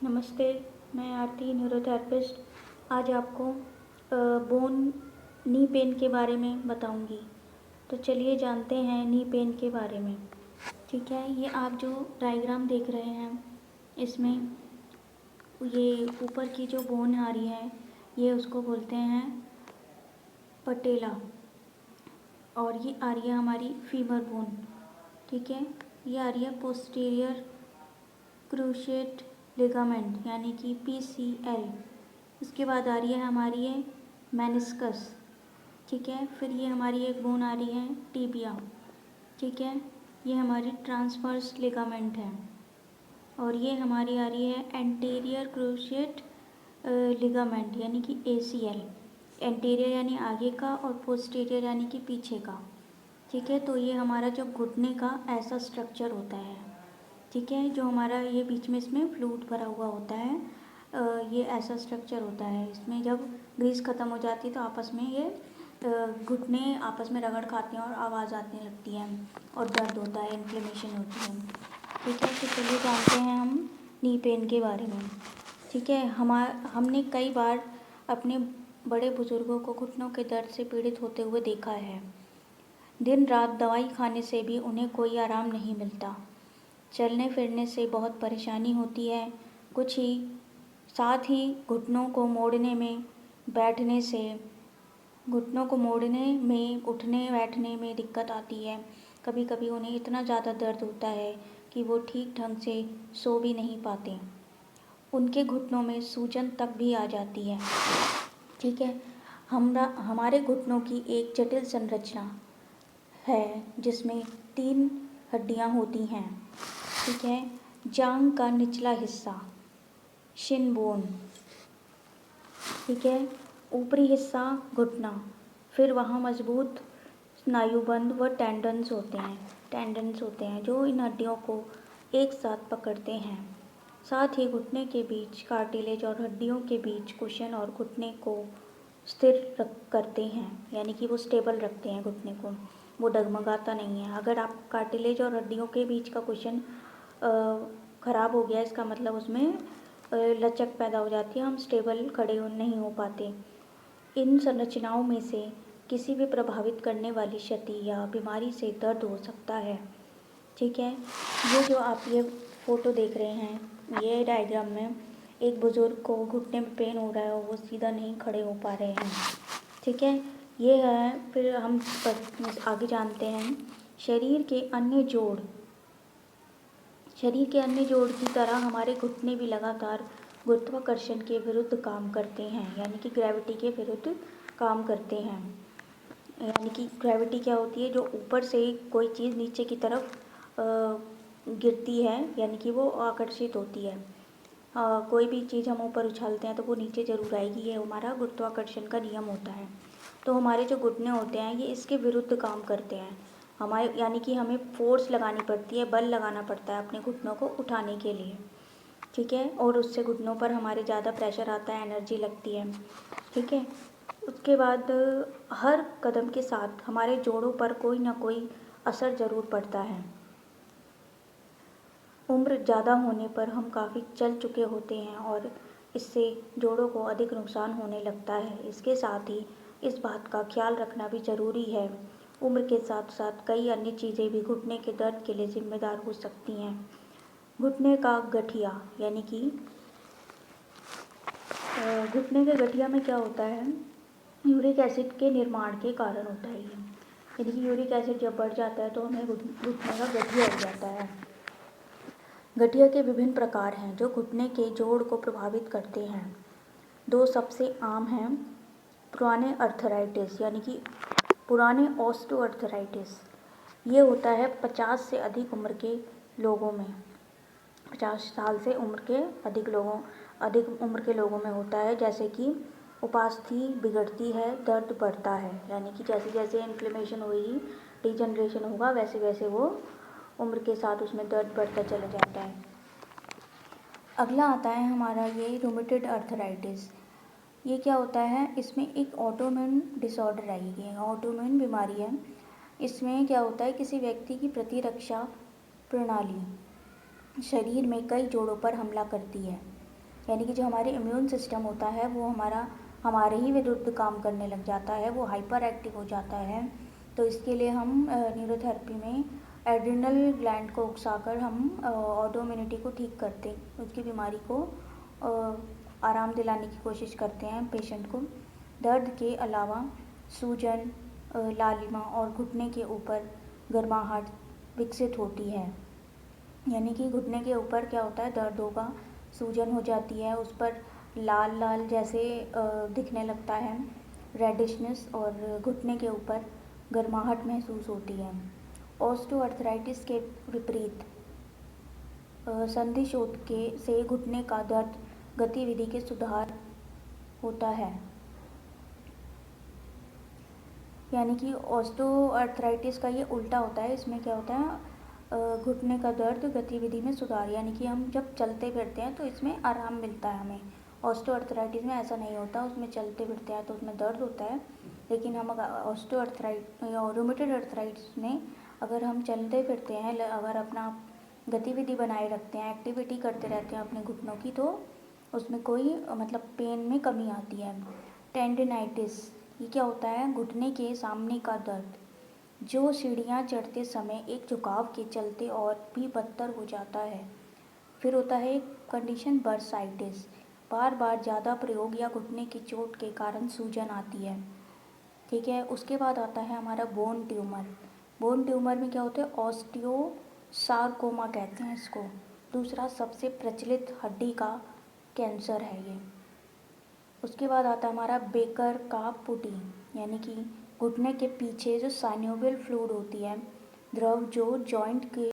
नमस्ते, मैं आरती न्यूरोथेरेपिस्ट। आज आपको बोन नी पेन के बारे में बताऊंगी। तो चलिए जानते हैं नी पेन के बारे में। ठीक है, ये आप जो डायग्राम देख रहे हैं, इसमें ये ऊपर की जो बोन आ रही है, ये उसको बोलते हैं पटेला, और ये आ रही है हमारी फीमर बोन। ठीक है, ये आ रही है पोस्टीरियर क्रूशिएट लिगामेंट यानी कि PCL। उसके बाद आ रही है हमारी ये मेनिस्कस। ठीक है, फिर ये हमारी एक बोन आ रही है टीबिया। ठीक है, ये हमारी ट्रांसवर्स लिगामेंट है। और ये हमारी आ रही है एंटीरियर क्रूशिएट लिगामेंट यानी कि ACL। एंटीरियर यानी आगे का और पोस्टीरियर यानी कि पीछे का। ठीक है, तो ये हमारा जो घुटने का ऐसा स्ट्रक्चर होता है। ठीक है, जो हमारा ये बीच में इसमें फ्लूइड भरा हुआ होता है, ये ऐसा स्ट्रक्चर होता है। इसमें जब ग्रीस ख़त्म हो जाती है तो आपस में ये घुटने आपस में रगड़ खाते हैं और आवाज़ आने लगती है और दर्द होता है, इन्फ्लेमेशन होती है। ठीक है, तो चलिए जानते हैं हम नी पेन के बारे में। ठीक है, हमने कई बार अपने बड़े बुज़ुर्गों को घुटनों के दर्द से पीड़ित होते हुए देखा है। दिन रात दवाई खाने से भी उन्हें कोई आराम नहीं मिलता। चलने फिरने से बहुत परेशानी होती है। कुछ ही साथ ही घुटनों को मोड़ने में, बैठने से, घुटनों को मोड़ने में, उठने बैठने में दिक्कत आती है। कभी कभी उन्हें इतना ज़्यादा दर्द होता है कि वो ठीक ढंग से सो भी नहीं पाते। उनके घुटनों में सूजन तक भी आ जाती है। ठीक है, हमारे घुटनों की एक जटिल संरचना है जिसमें 3 हड्डियां होती हैं। ठीक है, जांघ का निचला हिस्सा, शिन बोन। ठीक है, ऊपरी हिस्सा घुटना, फिर वहाँ मजबूत स्नायुबंध व टेंडन्स होते हैं जो इन हड्डियों को एक साथ पकड़ते हैं। साथ ही घुटने के बीच कार्टिलेज और हड्डियों के बीच कुशन और घुटने को स्थिर करते हैं, यानी कि वो स्टेबल रखते हैं घुटने को, वो डगमगाता नहीं है। अगर आप कार्टिलेज और हड्डियों के बीच का कुशन ख़राब हो गया, इसका मतलब उसमें लचक पैदा हो जाती है, हम स्टेबल खड़े नहीं हो पाते। इन संरचनाओं में से किसी भी प्रभावित करने वाली क्षति या बीमारी से दर्द हो सकता है। ठीक है, ये जो आप ये फ़ोटो देख रहे हैं, ये डायग्राम में एक बुज़ुर्ग को घुटने में पेन हो रहा है और वो सीधा नहीं खड़े हो पा रहे हैं। ठीक है, ये है। फिर हम आगे जानते हैं शरीर के अन्य जोड़ की तरह हमारे घुटने भी लगातार गुरुत्वाकर्षण के विरुद्ध काम करते हैं, यानी कि ग्रेविटी के विरुद्ध काम करते हैं। यानी कि ग्रेविटी क्या होती है, जो ऊपर से कोई चीज़ नीचे की तरफ गिरती है, यानी कि वो आकर्षित होती है। कोई भी चीज़ हम ऊपर उछालते हैं तो वो नीचे ज़रूर आएगी, ये हमारा गुरुत्वाकर्षण का नियम होता है। तो हमारे जो घुटने होते हैं ये इसके विरुद्ध काम करते हैं हमारे, यानी कि हमें फोर्स लगानी पड़ती है, बल लगाना पड़ता है अपने घुटनों को उठाने के लिए। ठीक है, और उससे घुटनों पर हमारे ज़्यादा प्रेशर आता है, एनर्जी लगती है। ठीक है, उसके बाद हर कदम के साथ हमारे जोड़ों पर कोई ना कोई असर ज़रूर पड़ता है। उम्र ज़्यादा होने पर हम काफ़ी चल चुके होते हैं और इससे जोड़ों को अधिक नुकसान होने लगता है। इसके साथ ही इस बात का ख्याल रखना भी ज़रूरी है, उम्र के साथ साथ कई अन्य चीज़ें भी घुटने के दर्द के लिए जिम्मेदार हो सकती हैं। घुटने का गठिया, यानी कि घुटने के गठिया में क्या होता है, यूरिक एसिड के निर्माण के कारण होता है ये। यानी कि यूरिक एसिड जब बढ़ जाता है तो हमें घुटने का गठिया हो जाता है। गठिया के विभिन्न प्रकार हैं जो घुटने के जोड़ को प्रभावित करते हैं। 2 सबसे आम हैं, पुराने अर्थराइटिस यानी कि पुराने ऑस्टियोआर्थराइटिस। ये होता है 50 से अधिक उम्र के लोगों में, 50 साल से अधिक उम्र के लोगों में होता है। जैसे कि उपास्थि बिगड़ती है, दर्द बढ़ता है, यानी कि जैसे जैसे इन्फ्लेमेशन होगी, डिजनरेशन होगा, वैसे वैसे वो उम्र के साथ उसमें दर्द बढ़ता चला जाता है। अगला आता है हमारा ये रूमेटॉइड अर्थराइटिस। ये क्या होता है, इसमें एक ऑटोइम्यून डिसऑर्डर आएगी, ऑटोइम्यून बीमारी है। इसमें क्या होता है, किसी व्यक्ति की प्रतिरक्षा प्रणाली शरीर में कई जोड़ों पर हमला करती है। यानी कि जो हमारे इम्यून सिस्टम होता है वो हमारे ही विरुद्ध काम करने लग जाता है, वो हाइपर एक्टिव हो जाता है। तो इसके लिए हम न्यूरोथेरेपी में एड्रिनल ग्लैंड को उकसाकर हम ऑटोइम्यूनिटी को ठीक करते, उसकी बीमारी को आराम दिलाने की कोशिश करते हैं पेशेंट को। दर्द के अलावा सूजन, लालिमा और घुटने के ऊपर गर्माहट विकसित होती है। यानी कि घुटने के ऊपर क्या होता है, दर्द होगा, सूजन हो जाती है, उस पर लाल लाल जैसे दिखने लगता है, रेडिशनेस, और घुटने के ऊपर गर्माहट महसूस होती है। ऑस्टियोआर्थराइटिस के विपरीत संधि शोथ के से घुटने का दर्द गतिविधि के सुधार होता है। यानी कि ऑस्टियोआर्थराइटिस का ये उल्टा होता है। इसमें क्या होता है, घुटने का दर्द गतिविधि में सुधार, यानी कि हम जब चलते फिरते हैं तो इसमें आराम मिलता है हमें। ऑस्टियोआर्थराइटिस में ऐसा नहीं होता, उसमें चलते फिरते हैं तो उसमें दर्द होता है। लेकिन हम ऑस्टियोआर्थराइटिस या रूमेटॉइड अर्थराइटिस में अगर हम चलते फिरते हैं, अगर अपना गतिविधि बनाए रखते हैं, एक्टिविटी करते रहते हैं अपने घुटनों की, तो उसमें कोई मतलब पेन में कमी आती है। टेंडिनाइटिस, ये क्या होता है, घुटने के सामने का दर्द जो सीढ़ियाँ चढ़ते समय एक झुकाव के चलते और भी बदतर हो जाता है। फिर होता है एक कंडीशन बर्साइटिस, बार बार ज़्यादा प्रयोग या घुटने की चोट के कारण सूजन आती है। ठीक है, उसके बाद आता है हमारा बोन ट्यूमर। बोन ट्यूमर में क्या होता है, ऑस्टियोसार्कोमा कहते हैं इसको। दूसरा सबसे प्रचलित हड्डी का कैंसर है ये। उसके बाद आता है हमारा बेकर का पुटी, यानी कि घुटने के पीछे जो साइनोवियल फ्लूइड होती है, द्रव जो जॉइंट के